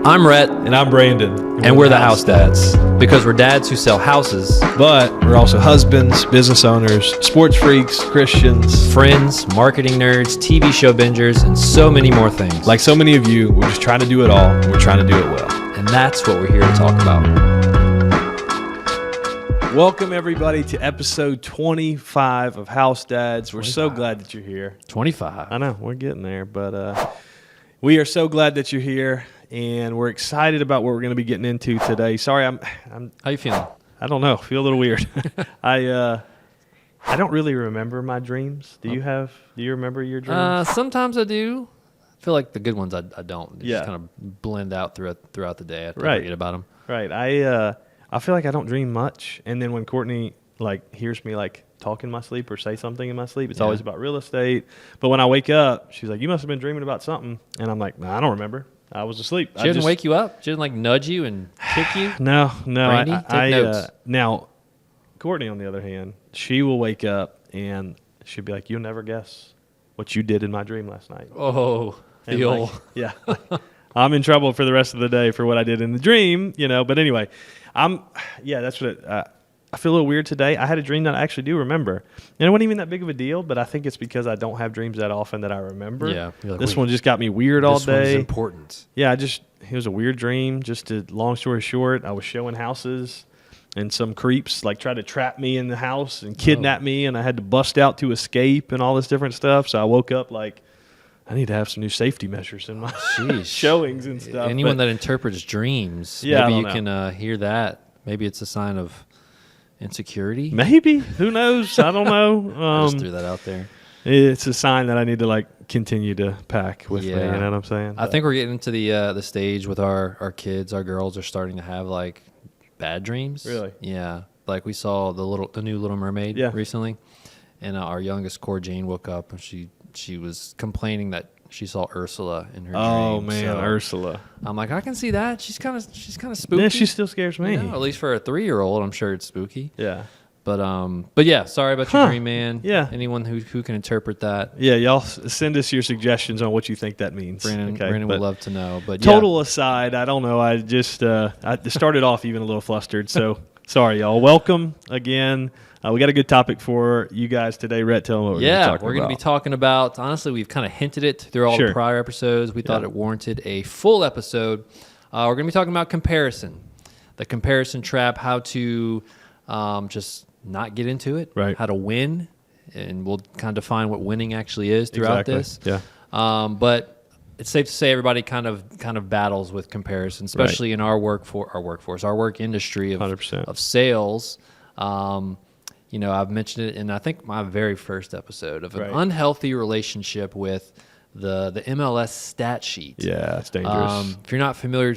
I'm Rhett. And I'm Brandon. And we're the House Dads. Because we're dads who sell houses. But we're also husbands, business owners, sports freaks, Christians, friends, marketing nerds, TV show bingers, and so many more things. Like so many of you, we're just trying to do it all. And we're trying to do it well. And that's what we're here to talk about. Welcome, everybody, to episode 25 of House Dads. We're 25. So glad that you're here. 25. I know, we're getting there. But we are so glad that you're here. And we're excited about what we're going to be getting into today. Sorry, I'm. How you feeling? I don't know. I feel a little weird. I don't really remember my dreams. Do you remember your dreams? Sometimes I do. I feel like the good ones I don't. They just Yeah. kind of blend out throughout the day. I Right. forget about them. Right. I feel like I don't dream much, and then when Courtney hears me talk in my sleep or say something in my sleep, it's always about real estate. But when I wake up, she's like, "You must have been dreaming about something," and I'm like, "Nah, I don't remember. I was asleep." She didn't wake you up? She didn't nudge you and kick you? No. Brandy, take notes. Now, Courtney, on the other hand, she will wake up and she'll be like, "You'll never guess what you did in my dream last night." Oh, And I'm in trouble for the rest of the day for what I did in the dream, But anyway, that's what I feel a little weird today. I had a dream that I actually do remember. And it wasn't even that big of a deal, but I think it's because I don't have dreams that often that I remember. Yeah. This one just got me weird all day. This one's important. Yeah, it was a weird dream. Long story short, I was showing houses and some creeps tried to trap me in the house and kidnap me, and I had to bust out to escape and all this different stuff. So I woke up I need to have some new safety measures in my showings and stuff. Anyone that interprets dreams, maybe you can hear that. Maybe it's a sign of insecurity. Maybe. Who knows? I don't know. I just threw that out there. It's a sign that I need to continue to pack with me. You know what I'm saying? I think we're getting into the stage with our kids. Our girls are starting to have bad dreams. Really? Yeah. We saw the new Little Mermaid recently, and our youngest, Core Jane, woke up and she was complaining that she saw Ursula in her dream. Oh man, so Ursula! I'm like, I can see that. She's kind of spooky. Yeah, she still scares me. At least for a 3-year-old, I'm sure it's spooky. Yeah. But yeah, sorry about your dream, man. Yeah. Anyone who can interpret that. Yeah, y'all send us your suggestions on what you think that means. Brandon would love to know. But total aside, I don't know. I just I started off even a little flustered. So sorry, y'all. Welcome again. We got a good topic for you guys today. Rhett, tell them what we're going to be talking about. We're going to be talking about, honestly, we've kind of hinted it through all the prior episodes. We thought it warranted a full episode. We're going to be talking about comparison, the comparison trap, how to just not get into it, how to win, and we'll kind of define what winning actually is throughout this. Yeah. But it's safe to say everybody kind of battles with comparison, especially in our work industry of 100%. Of sales. I've mentioned it in, I think, my very first episode of an unhealthy relationship with the MLS stat sheet. Yeah, it's dangerous. If you're not familiar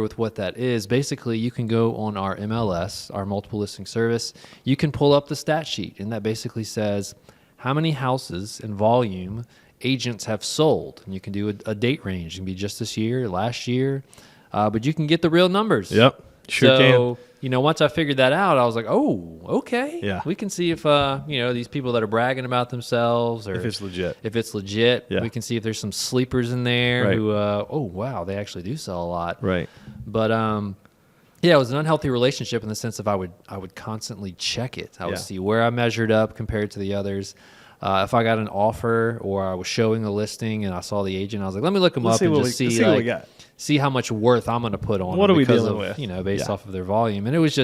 with what that is, basically you can go on our MLS, our multiple listing service. You can pull up the stat sheet, and that basically says how many houses in volume agents have sold. And you can do a date range. It can be just this year, last year, but you can get the real numbers. Yep, sure can. Once I figured that out, I was like, oh, okay. Yeah. We can see if, these people that are bragging about themselves, or if it's legit. we can see if there's some sleepers in there who, oh, wow, they actually do sell a lot. Right. But, it was an unhealthy relationship in the sense of I would constantly check it. I would see where I measured up compared to the others. If I got an offer or I was showing a listing and I saw the agent, I was like, let me look them up and just see what we got. See how much worth I'm going to put on. What are we because dealing of, with? Based off of their volume, and it was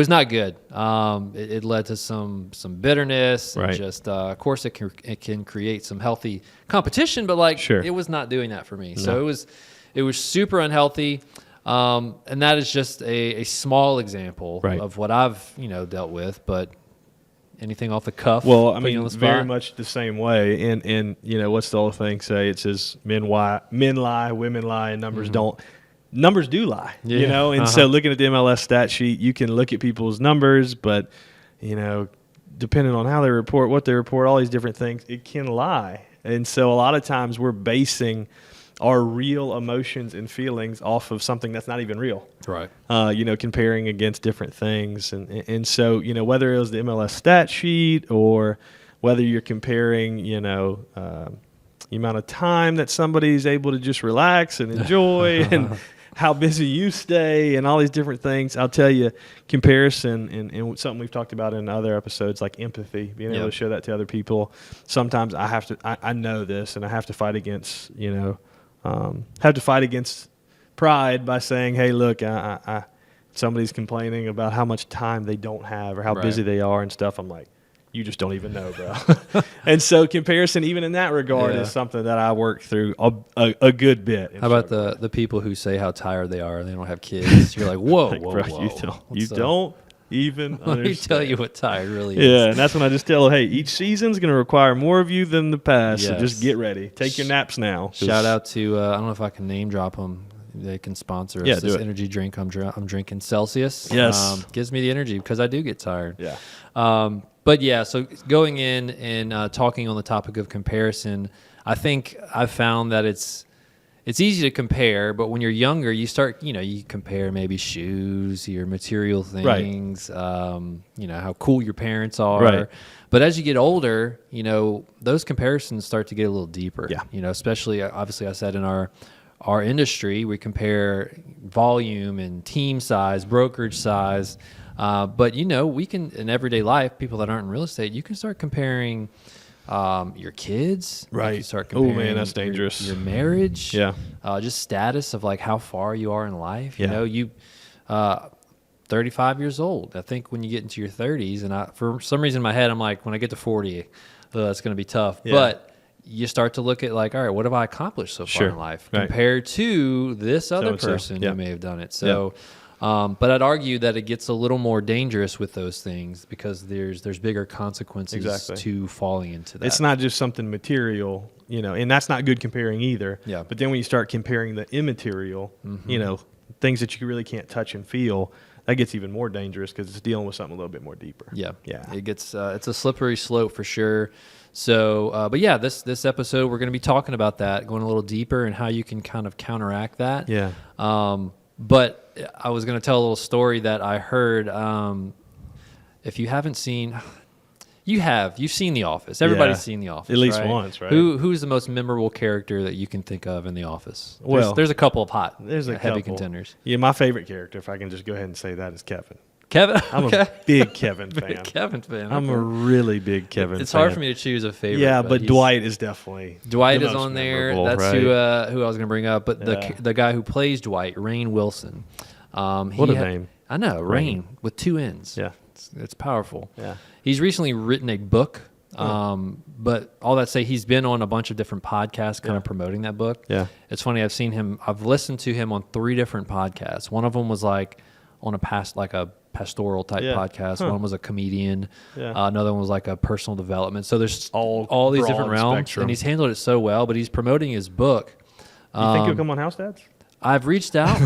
not good. It led to some bitterness. And just of course, it can create some healthy competition, but it was not doing that for me. No. So it was super unhealthy. And that is just a small example of what I've dealt with, but. Anything off the cuff? Well, I mean, very much the same way. And what's the old thing say? It says men lie, women lie, and numbers don't. Numbers do lie, And so looking at the MLS stat sheet, you can look at people's numbers, but, depending on how they report, what they report, all these different things, it can lie. And so a lot of times we're basing our real emotions and feelings off of something that's not even real. Right. Comparing against different things. And so, whether it was the MLS stat sheet or whether you're comparing, the amount of time that somebody's able to just relax and enjoy and how busy you stay and all these different things. I'll tell you, comparison and something we've talked about in other episodes, like empathy, being able to show that to other people. Sometimes I know this, and I have to fight against, pride by saying, hey, look, somebody's complaining about how much time they don't have or how busy they are and stuff. I'm like, you just don't even know, bro. And so comparison, even in that regard, is something that I work through a good bit. How about the people who say how tired they are and they don't have kids? You're like, whoa, bro, you don't even understand. Let me tell you what tired really is. Yeah, and that's when I just tell them, hey, each season's going to require more of you than the past, so just get ready. Take your naps now. Shout out to, I don't know if I can name drop them. They can sponsor us. This energy drink I'm drinking, Celsius. Yes. Gives me the energy because I do get tired. Yeah. But yeah, so going in and talking on the topic of comparison, I think I've found that it's easy to compare, but when you're younger, you start, you compare maybe shoes, your material things, how cool your parents are. Right. But as you get older, those comparisons start to get a little deeper. Yeah. Especially, obviously, I said in our industry, we compare volume and team size, brokerage size. But we can, in everyday life, people that aren't in real estate, you can start comparing your kids. Right. You can start comparing that's dangerous. Your marriage. Yeah. Just status of like how far you are in life. Yeah. You 35 years old. I think when you get into your 30s, and for some reason in my head, I'm like, when I get to 40, it's going to be tough. Yeah. But you start to look at like, all right, what have I accomplished so far in life compared to this other person who may have done it? So. But I'd argue that it gets a little more dangerous with those things because there's bigger consequences to falling into that. It's not just something material, and that's not good comparing either. Yeah. But then when you start comparing the immaterial, things that you really can't touch and feel, that gets even more dangerous because it's dealing with something a little bit more deeper. Yeah. It gets it's a slippery slope for sure. So, but yeah, this episode we're going to be talking about that, going a little deeper and how you can kind of counteract that. Yeah. But I was going to tell a little story that I heard. If you haven't seen, you've seen The Office. Everybody's seen The Office, at least once, right? Who's the most memorable character that you can think of in The Office? Well, there's a couple of heavy couple contenders. Yeah, my favorite character, if I can just go ahead and say that, is Kevin. Kevin? I'm a big Kevin fan. Big Kevin fan. I'm a really big Kevin fan. It's hard for me to choose a favorite. Yeah, but Dwight is definitely Dwight is on there. That's who I was going to bring up. But the guy who plays Dwight, Rainn Wilson. What a name. I know, Rainn with two N's. Yeah. It's powerful. Yeah. He's recently written a book. But all that say, he's been on a bunch of different podcasts kind of promoting that book. Yeah. It's funny. I've listened to him on 3 different podcasts. One of them was like on a pastoral type podcast. One was a comedian. Yeah. Another one was like a personal development. So there's all these different realms, spectrum. And he's handled it so well. But he's promoting his book. You think he'll come on House Dads? I've reached out.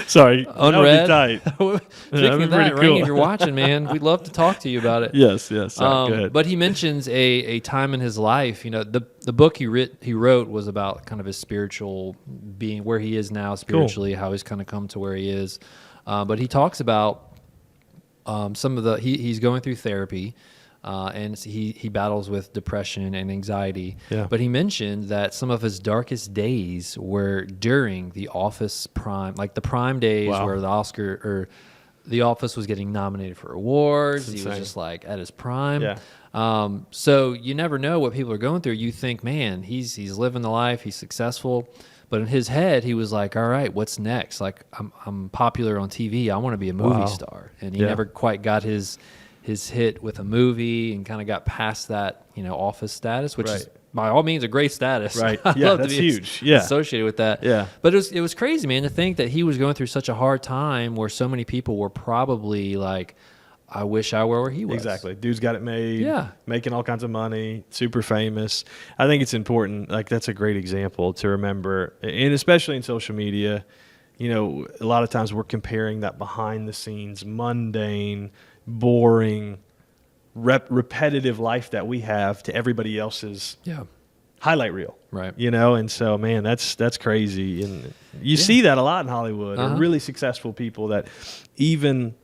Sorry, unread. That would be tight. Speaking of that, cool. Rainn, if you're watching, man, we'd love to talk to you about it. Yes. Go ahead. But he mentions a time in his life. The book he wrote was about kind of his spiritual being, where he is now spiritually, how he's kind of come to where he is. But he talks about some of he's going through therapy. And he battles with depression and anxiety. Yeah. But he mentioned that some of his darkest days were during the Office prime, like the prime days where the Office was getting nominated for awards. He was just like at his prime. Yeah. So you never know what people are going through. You think, man, he's living the life, he's successful. But in his head, he was like, all right, what's next? Like, I'm popular on TV. I want to be a movie star. And he never quite got his hit with a movie and kind of got past that, Office status, which is by all means a great status. Right. I'd Yeah, love that's to be huge. Yeah. associated with that. Yeah. But it was crazy, man, to think that he was going through such a hard time where so many people were probably like, I wish I were where he was. Exactly. Dude's got it made. Yeah. Making all kinds of money, super famous. I think it's important. Like, that's a great example to remember. And especially in social media, a lot of times we're comparing that behind the scenes, mundane, boring, repetitive life that we have to everybody else's highlight reel. Right. And so, man, that's crazy. And you see that a lot in Hollywood. Really successful people that even,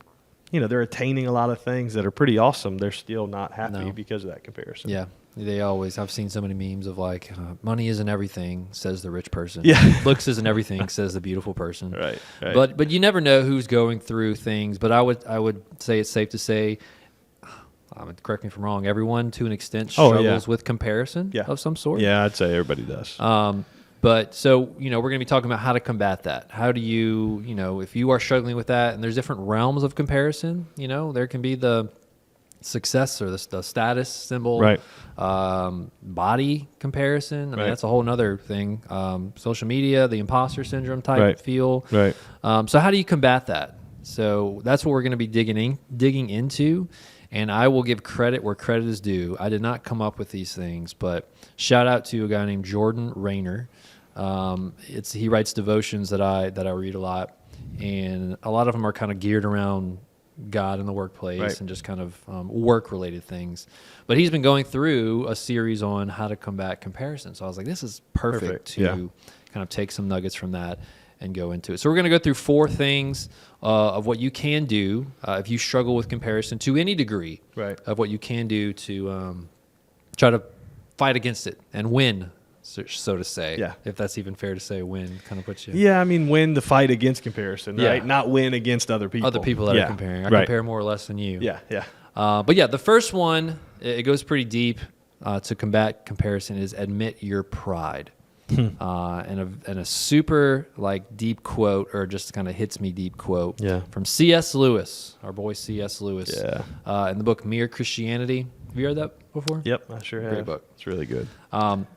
they're attaining a lot of things that are pretty awesome. They're still not happy because of that comparison. Yeah. I've seen so many memes of like, money isn't everything, says the rich person. Yeah. Looks isn't everything, says the beautiful person. Right. But you never know who's going through things. But I would say it's safe to say, correct me if I'm wrong, everyone to an extent struggles with comparison of some sort. Yeah, I'd say everybody does. But so, we're going to be talking about how to combat that. How do you, if you are struggling with that, and there's different realms of comparison, there can be the success or the status symbol, right? Body comparison. I mean, that's a whole nother thing. Social media, the imposter syndrome type feel. Right. So how do you combat that? So that's what we're going to be digging into. And I will give credit where credit is due. I did not come up with these things, but shout out to a guy named Jordan Rainer. He writes devotions that I read a lot, and a lot of them are kind of geared around God in the workplace and just kind of work-related things. But he's been going through a series on how to combat comparison. So I was like, this is perfect to kind of take some nuggets from that and go into it. So we're going to go through 4 things of what you can do if you struggle with comparison to any degree, of what you can do to try to fight against it and win, so to say. Yeah. If that's even fair to say, win kind of puts you. Yeah, I mean, win the fight against comparison, right? Not win against other people. Other people that are comparing. I compare more or less than you. Yeah, yeah. But yeah, the first one, it goes pretty deep to combat comparison, is admit your pride. And a super deep quote, or just kind of hits me deep quote from C.S. Lewis, our boy C.S. Lewis, in the book Mere Christianity. Have you read that before? Yep, I sure have. Great book. It's really good.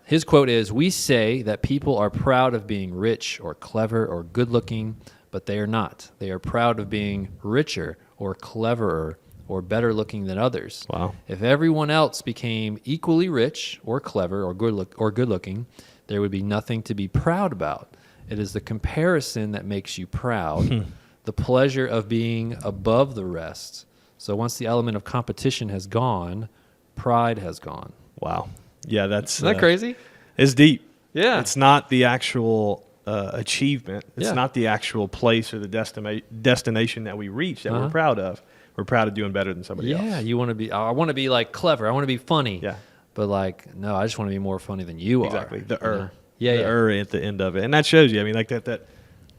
His quote is, "We say that people are proud of being rich or clever or good looking, but they are not. They are proud of being richer or cleverer or better looking than others. Wow. If everyone else became equally rich or clever or good looking, there would be nothing to be proud about. It is the comparison that makes you proud, the pleasure of being above the rest. So once the element of competition has gone, pride has gone." Wow. Yeah, Isn't that crazy? It's deep. Yeah. It's not the actual achievement. It's not the actual place or the destination that we reach that we're proud of. We're proud of doing better than somebody else. Yeah, I want to be clever. I want to be funny. Yeah. But no, I just want to be more funny than you are. Exactly. The The at the end of it. And that shows you, I mean, that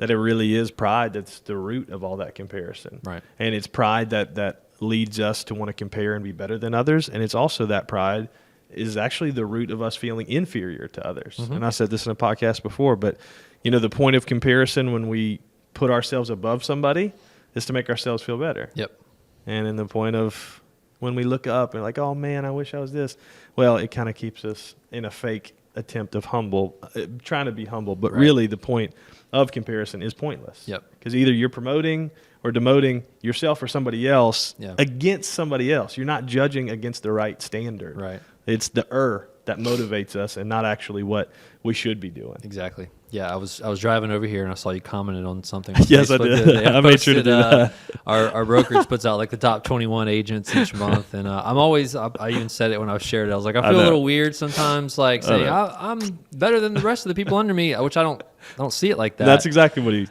it really is pride that's the root of all that comparison. Right. And it's pride that leads us to want to compare and be better than others. And it's also that pride is actually the root of us feeling inferior to others. Mm-hmm. And I said this in a podcast before, but the point of comparison when we put ourselves above somebody is to make ourselves feel better. Yep. And in the point of when we look up and like, oh man, I wish I was this. Well, it kind of keeps us in a fake attempt of trying to be humble. But really the point of comparison is pointless. Yep. Because either you're promoting or demoting yourself or somebody else against somebody else. You're not judging against the right standard. Right. It's that motivates us and not actually what we should be doing. Exactly. Yeah, I was driving over here and I saw you commented on something. Yes, Facebook I did. I made sure to do that. Our brokerage puts out the top 21 agents each month, and I even said it when I shared it. I was like, I feel a little weird sometimes, saying I'm better than the rest of the people under me, which I don't see it like that. That's exactly what he.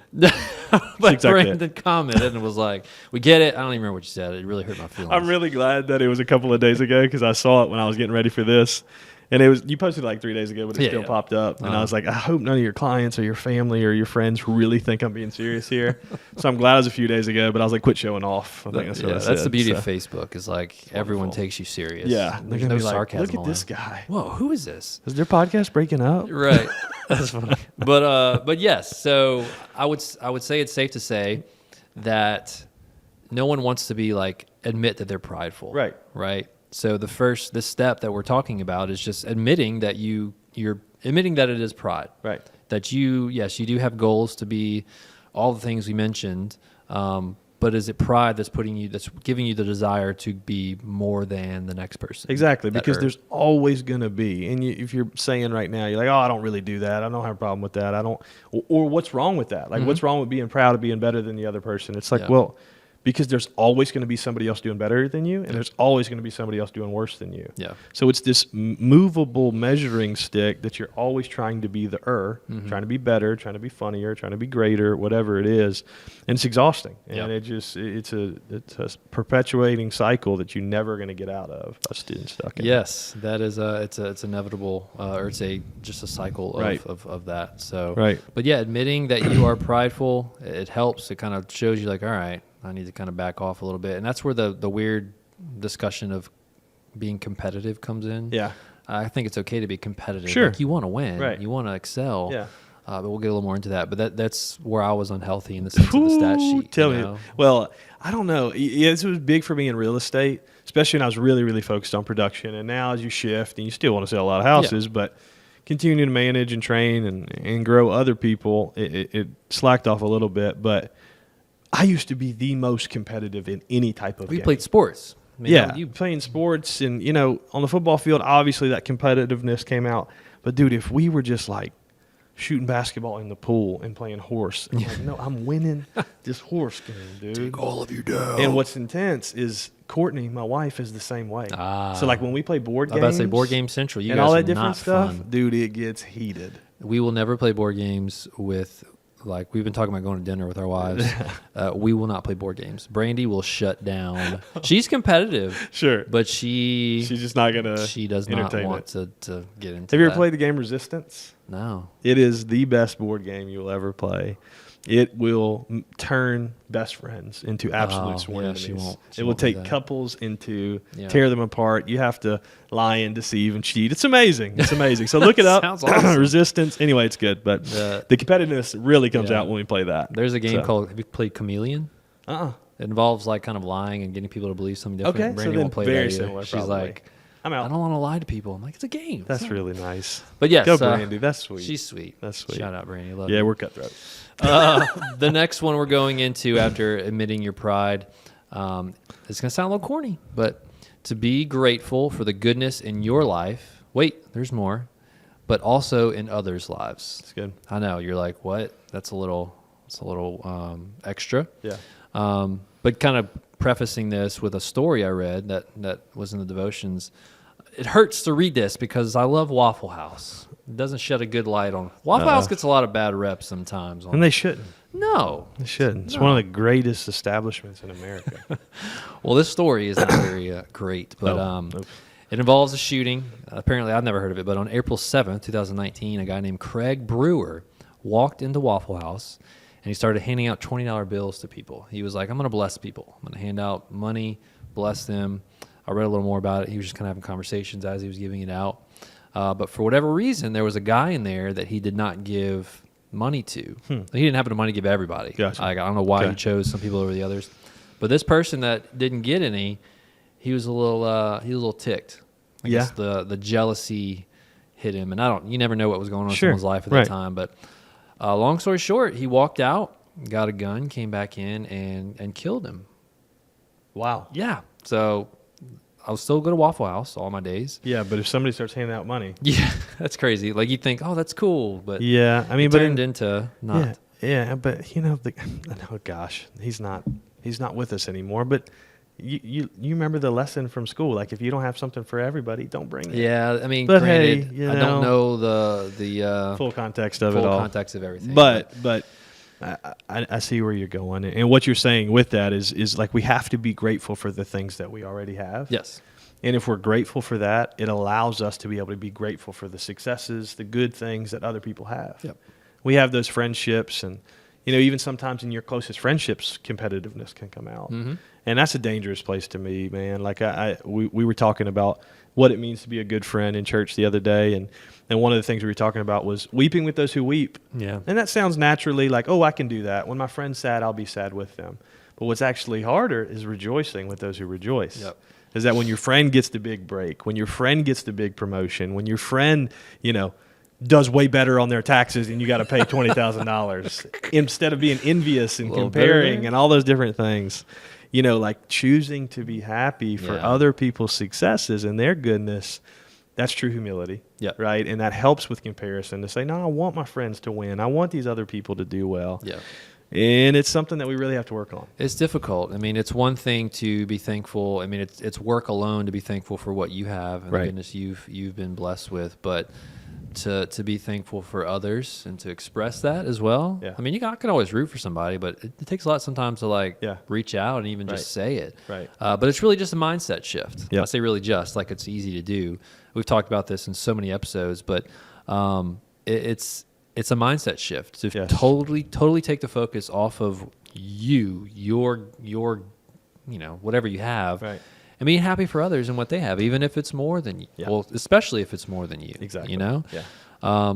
But exactly Brandon commented and was like, "We get it." I don't even remember what you said. It really hurt my feelings. I'm really glad that it was a couple of days ago because I saw it when I was getting ready for this. And you posted it 3 days ago, but it still popped up. And I was like, I hope none of your clients or your family or your friends really think I'm being serious here. So I'm glad it was a few days ago, but I was like, quit showing off. I think that's what I said. That's the beauty of Facebook is everyone takes you serious. Yeah. There's no sarcasm. Look at this guy. Whoa, who is this? Is their podcast breaking up? Right. That's funny. But yes, so I would say it's safe to say that no one wants to be admit that they're prideful. Right. Right. So this step that we're talking about is just admitting that you're admitting that it is pride. Right. That you do have goals to be all the things we mentioned, but is it pride that's giving you the desire to be more than the next person? Exactly, because there's always going to be, and if you're saying right now, you're like, oh, I don't really do that. I don't have a problem with that. I don't, or what's wrong with that? What's wrong with being proud of being better than the other person? It's like, well, because there's always going to be somebody else doing better than you, and there's always going to be somebody else doing worse than you. Yeah. So it's this movable measuring stick that you're always trying to be trying to be better, trying to be funnier, trying to be greater, whatever it is, and it's exhausting. And it's a perpetuating cycle that you're never going to get out of. A student stuck in. Yes, that is it's inevitable, or it's just a cycle of that. So, but yeah, admitting that you are prideful, it helps. It kind of shows you like, all right, I need to kind of back off a little bit. And that's where the weird discussion of being competitive comes in. Yeah. I think it's okay to be competitive. Sure. Like you want to win. You want to excel. Yeah. But we'll get a little more into that. But that's where I was unhealthy in the sense of the stat sheet. Tell me. Well, I don't know. Yeah, this was big for me in real estate, especially when I was really, really focused on production. And now as you shift, and you still want to sell a lot of houses, but continuing to manage and train and grow other people, it slacked off a little bit. But I used to be the most competitive in any type of game. You played sports. I mean, you playing sports, and on the football field, obviously that competitiveness came out. But dude, if we were just like shooting basketball in the pool and playing horse, I'm like, no, I'm winning this horse game, dude. Take all of you down. And what's intense is Courtney, my wife, is the same way. So like when we play board games, I was about to say Board Game Central, and all that different stuff, dude, it gets heated. We will never play board games with. Like, we've been talking about going to dinner with our wives. We will not play board games. Brandy will shut down. She's competitive. Sure. But she's just not going to She does not want to get into Have you ever played the game Resistance? No. It is the best board game you'll ever play. It will turn best friends into absolute sworn enemies. It will take couples into tear them apart. You have to lie and deceive and cheat. It's amazing. It's amazing. So look it up. Sounds awesome. Resistance. Anyway, it's good. But the competitiveness really comes out when we play that. There's a game called, have you played Chameleon? Uh-uh. It involves like kind of lying and getting people to believe something different. Okay, Brandy so won't play very that similar. She's like, I'm out. I don't want to lie to people. I'm like, it's a game. That's really nice. But yes, go Brandy. That's sweet. She's sweet. That's sweet. Shout out Brandy. Love you. We're cutthroat. The next one we're going into after admitting your pride, it's going to sound a little corny, but to be grateful for the goodness in your life. Wait, there's more, but also in others' lives. That's good. I know you're like, what? That's a little extra. Yeah. But kind of prefacing this with a story I read that was in the devotions. It hurts to read this because I love Waffle House. It doesn't shed a good light on Waffle House. Gets a lot of bad reps sometimes, and they shouldn't. No, they shouldn't. It's one of the greatest establishments in America. Well, this story is not very great, but it involves a shooting. Apparently, I've never heard of it, but on April 7th, 2019, a guy named Craig Brewer walked into Waffle House and he started handing out $20 bills to people. He was like, "I'm going to bless people. I'm going to hand out money, bless them." I read a little more about it. He was just kind of having conversations as he was giving it out. But for whatever reason, there was a guy in there that he did not give money to. He didn't have the money to give everybody. Gotcha. I don't know why he chose some people over the others. But this person that didn't get any, he was a little ticked. I guess the jealousy hit him, and you never know what was going on in someone's life at that time. But long story short, he walked out, got a gun, came back in, and killed him. Wow. Yeah. So I was still go to Waffle House all my days. Yeah, but if somebody starts handing out money, that's crazy. Like you think, oh, that's cool, but I mean, it turned into not. Yeah, but oh gosh, he's not with us anymore. But you remember the lesson from school? Like if you don't have something for everybody, don't bring it. Yeah, I mean, but granted, hey, I don't know the full context of it all. Full context of everything. But I see where you're going, and what you're saying with that is like we have to be grateful for the things that we already have. Yes. And if we're grateful for that, it allows us to be able to be grateful for the successes, the good things that other people have. Yep. We have those friendships, and even sometimes in your closest friendships, competitiveness can come out, and that's a dangerous place to me, man. Like we were talking about what it means to be a good friend in church the other day, and one of the things we were talking about was weeping with those who weep. Yeah. And that sounds naturally like, oh, I can do that. When my friend's sad, I'll be sad with them. But what's actually harder is rejoicing with those who rejoice. Yep. Is that when your friend gets the big break, when your friend gets the big promotion, when your friend, does way better on their taxes and you got to pay $20,000 instead of being envious and comparing and all those different things, like choosing to be happy for other people's successes and their goodness. That's true humility, right? And that helps with comparison to say, no, I want my friends to win. I want these other people to do well. Yeah. And it's something that we really have to work on. It's difficult. I mean, it's one thing to be thankful. I mean, it's work alone to be thankful for what you have and the goodness you've been blessed with. But to be thankful for others and to express that as well. Yeah. I mean, I can always root for somebody, but it takes a lot sometimes to reach out and even just say it. Right. But it's really just a mindset shift. Yep. I say really just, like it's easy to do. We've talked about this in so many episodes, but it's a mindset shift to totally take the focus off of your whatever you have, and being happy for others and what they have, even if it's more than you. Yeah. Well, especially if it's more than you. Exactly.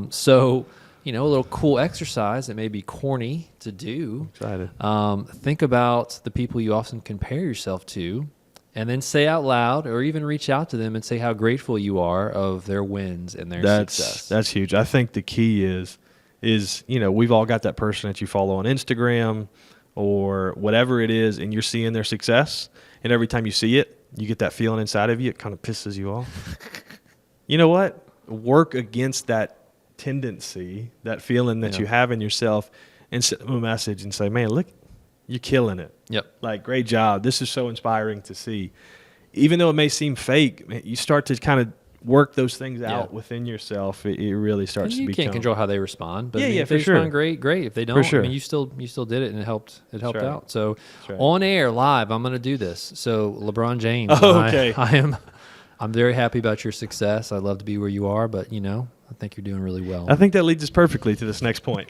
So a little cool exercise that may be corny to do. Excited. Think about the people you often compare yourself to, and then say out loud or even reach out to them and say how grateful you are of their wins and their success. That's huge. I think the key is we've all got that person that you follow on Instagram or whatever it is, and you're seeing their success, and every time you see it, you get that feeling inside of you. It kind of pisses you off. You know what? Work against that tendency, that feeling that you have in yourself, and send them a message and say, man, look, you're killing it. Yep. Like, great job. This is so inspiring to see. Even though it may seem fake, you start to kind of work those things out within yourself. It really starts to become. You can't control how they respond, but if they respond, great. If they don't, I mean, you still did it, and it helped out. So on air, live, I'm going to do this. So LeBron James, I'm very happy about your success. I'd love to be where you are, but I think you're doing really well. I think that leads us perfectly to this next point.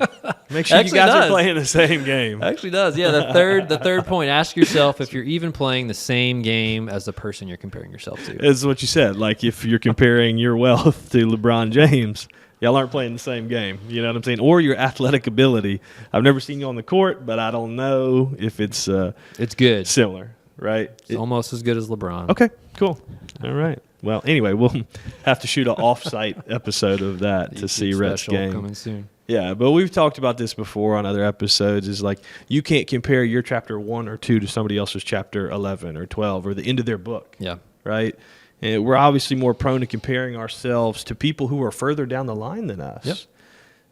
Make sure you guys are playing the same game. Actually does. Yeah, the third point, ask yourself if you're even playing the same game as the person you're comparing yourself to. It's what you said. Like, if you're comparing your wealth to LeBron James, y'all aren't playing the same game. You know what I'm saying? Or your athletic ability. I've never seen you on the court, but I don't know if it's good. Similar, right? It's almost as good as LeBron. Okay, cool. All right. Well, anyway, we'll have to shoot an off-site episode of that to see Rhett's game. Coming soon. Yeah, but we've talked about this before on other episodes. Is like, you can't compare your chapter 1 or 2 to somebody else's chapter 11 or 12 or the end of their book. Yeah. Right? And we're obviously more prone to comparing ourselves to people who are further down the line than us. Yep.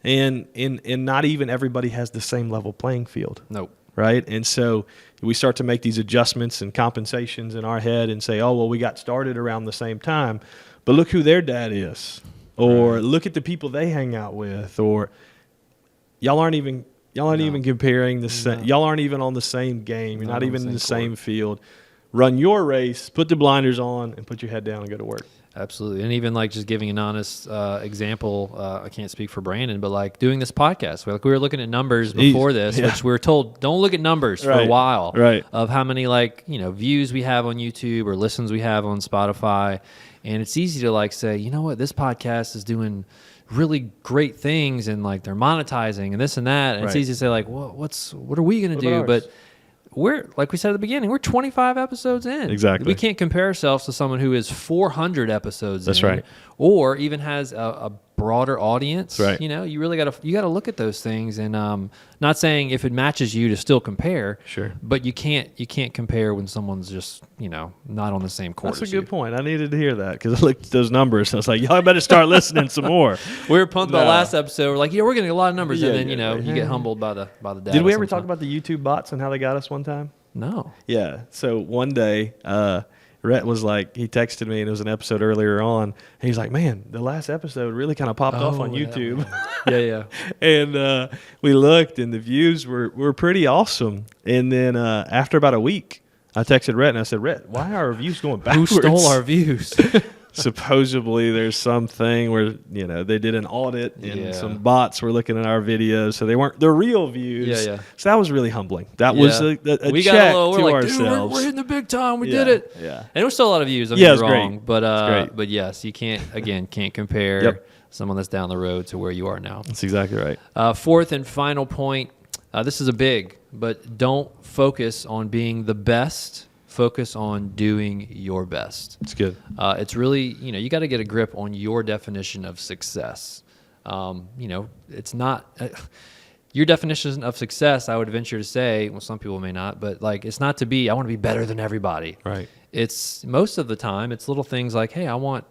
And not even everybody has the same level playing field. Nope. Right? And so we start to make these adjustments and compensations in our head and say, oh, well, we got started around the same time, but look who their dad is. Or look at the people they hang out with. Or y'all aren't even comparing the same. Y'all aren't even on the same game. You're not even in the same field. Run your race, put the blinders on, and put your head down and go to work. Absolutely. And even like just giving an honest example, I can't speak for Brandon, but like doing this podcast, we were looking at numbers before this, which we were told, don't look at numbers for a while of how many views we have on YouTube or listens we have on Spotify. And it's easy to like say, you know what, this podcast is doing really great things and like they're monetizing and this and that. And it's easy to say like, well, what are we going to do? But we're, like we said at the beginning, we're 25 episodes in. Exactly. We can't compare ourselves to someone who is 400 episodes in. That's right. Or even has a broader audience. Right. You really got to look at those things, and not saying if it matches you to still compare. Sure. But you can't compare when someone's just not on the same court. That's a good point. I needed to hear that because I looked at those numbers and I was like, y'all better start listening some more. We were pumped about last episode. We're like, we're getting a lot of numbers, and then you get humbled by the data. Did we ever talk about the YouTube bots and how they got us one time? No. Yeah. So one day, Rhett was like, he texted me, and it was an episode earlier on. And he's like, man, the last episode really kind of popped off on YouTube. Yeah. And we looked, and the views were pretty awesome. And then after about a week, I texted Rhett, and I said, Rhett, why are our views going backwards? Who stole our views? Supposedly there's something where they did an audit and some bots were looking at our videes, so they weren't the real views. Yeah. So that was really humbling. That was a we check got to like, ourselves. Dude, we're hitting the big time. We did it. Yeah, and it was still a lot of views. Don't get me wrong, great. but yes, you can't compare someone that's down the road to where you are now. That's exactly right. Fourth and final point. This is a big, but don't focus on being the best. Focus on doing your best. It's good. It's really, you got to get a grip on your definition of success. It's not your definition of success. I would venture to say, well, some people may not, but like, it's not to be, I want to be better than everybody. Right. It's most of the time, it's little things like, hey, I want,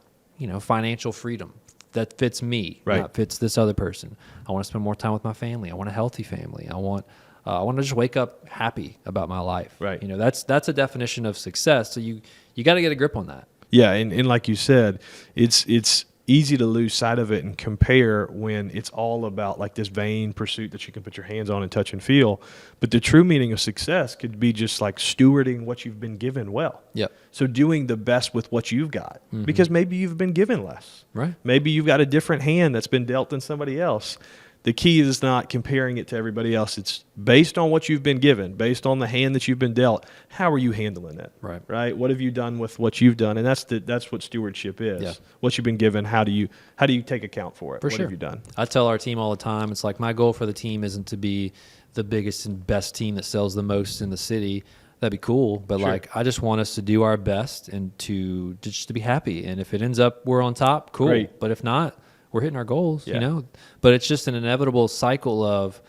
financial freedom that fits me, not fits this other person. I want to spend more time with my family. I want a healthy family. I want I want to just wake up happy about my life. Right. That's a definition of success. So you got to get a grip on that. Yeah, and like you said, it's easy to lose sight of it and compare when it's all about like this vain pursuit that you can put your hands on and touch and feel. But the true meaning of success could be just like stewarding what you've been given well. Yep. So doing the best with what you've got, because maybe you've been given less. Right. Maybe you've got a different hand that's been dealt than somebody else. The key is not comparing it to everybody else. It's based on what you've been given, based on the hand that you've been dealt. How are you handling it? Right. Right. What have you done with what you've done? And that's what stewardship is. Yeah. What you've been given. How do you take account for it? For what sure. have you done? I tell our team all the time, it's like my goal for the team isn't to be the biggest and best team that sells the most in the city. That'd be cool, but Sure. like I just want us to do our best and to just to be happy. And if it ends up we're on top, cool. Great. But if not, we're hitting our goals, Yeah. But it's just an inevitable cycle of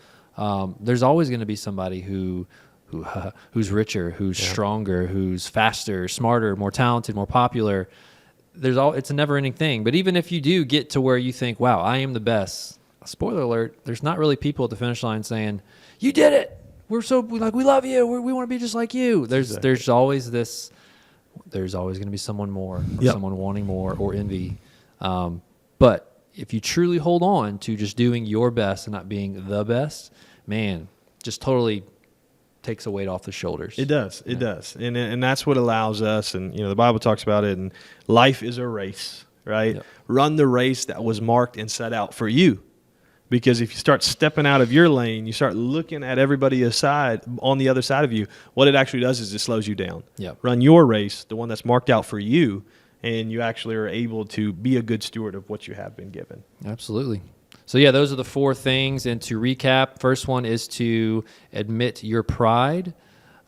there's always going to be somebody who's richer, who's stronger, who's faster, smarter, more talented, more popular. It's a never-ending thing. But even if you do get to where you think, wow, I am the best, spoiler alert, there's not really people at the finish line saying, you did it. We love you. We want to be just like you. There's always going to be someone more, or someone wanting more, or envy. But if you truly hold on to just doing your best and not being the best, man, just totally takes a weight off the shoulders. It does. It does. And that's what allows us. And, the Bible talks about it. And life is a race, right? Yep. Run the race that was marked and set out for you. Because if you start stepping out of your lane, you start looking at everybody on the other side of you, what it actually does is it slows you down. Yep. Run your race, the one that's marked out for you, and you actually are able to be a good steward of what you have been given. Absolutely. So, yeah, those are the 4 things. And to recap, first one is to admit your pride.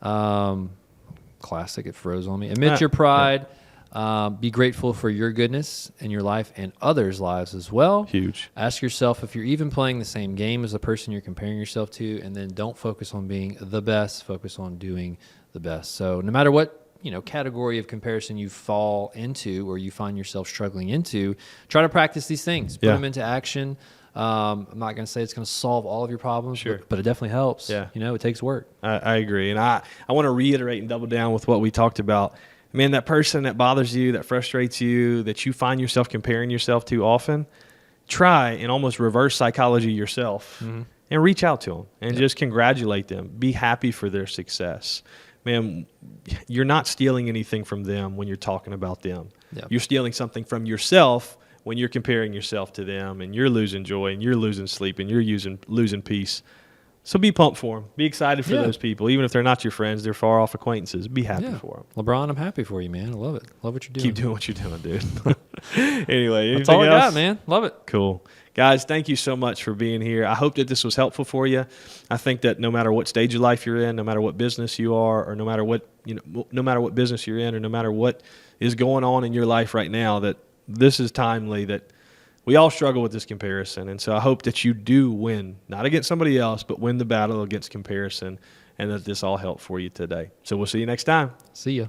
Classic, it froze on me. Admit your pride. Yeah. Be grateful for your goodness in your life and others' lives as well. Huge. Ask yourself if you're even playing the same game as the person you're comparing yourself to, and then don't focus on being the best. Focus on doing the best. So no matter what category of comparison you fall into or you find yourself struggling into, try to practice these things. Put them into action. I'm not going to say it's going to solve all of your problems, but it definitely helps. Yeah. It takes work. I agree. And I want to reiterate and double down with what we talked about. Man, that person that bothers you, that frustrates you, that you find yourself comparing yourself to often, try and almost reverse psychology yourself and reach out to them and just congratulate them. Be happy for their success. Man, you're not stealing anything from them when you're talking about them. Yep. You're stealing something from yourself when you're comparing yourself to them, and you're losing joy, and you're losing sleep, and you're losing peace. So be pumped for them. Be excited for those people. Even if they're not your friends, they're far-off acquaintances. Be happy for them. LeBron, I'm happy for you, man. I love it. Love what you're doing. Keep doing what you're doing, dude. Anyway, that's all I got, man. Love it. Cool. Guys, thank you so much for being here. I hope that this was helpful for you. I think that no matter what stage of life you're in, no matter what business you are, or no matter what business you're in, or no matter what is going on in your life right now, that this is timely, that we all struggle with this comparison. And so I hope that you do win, not against somebody else, but win the battle against comparison, and that this all helped for you today. So we'll see you next time. See ya.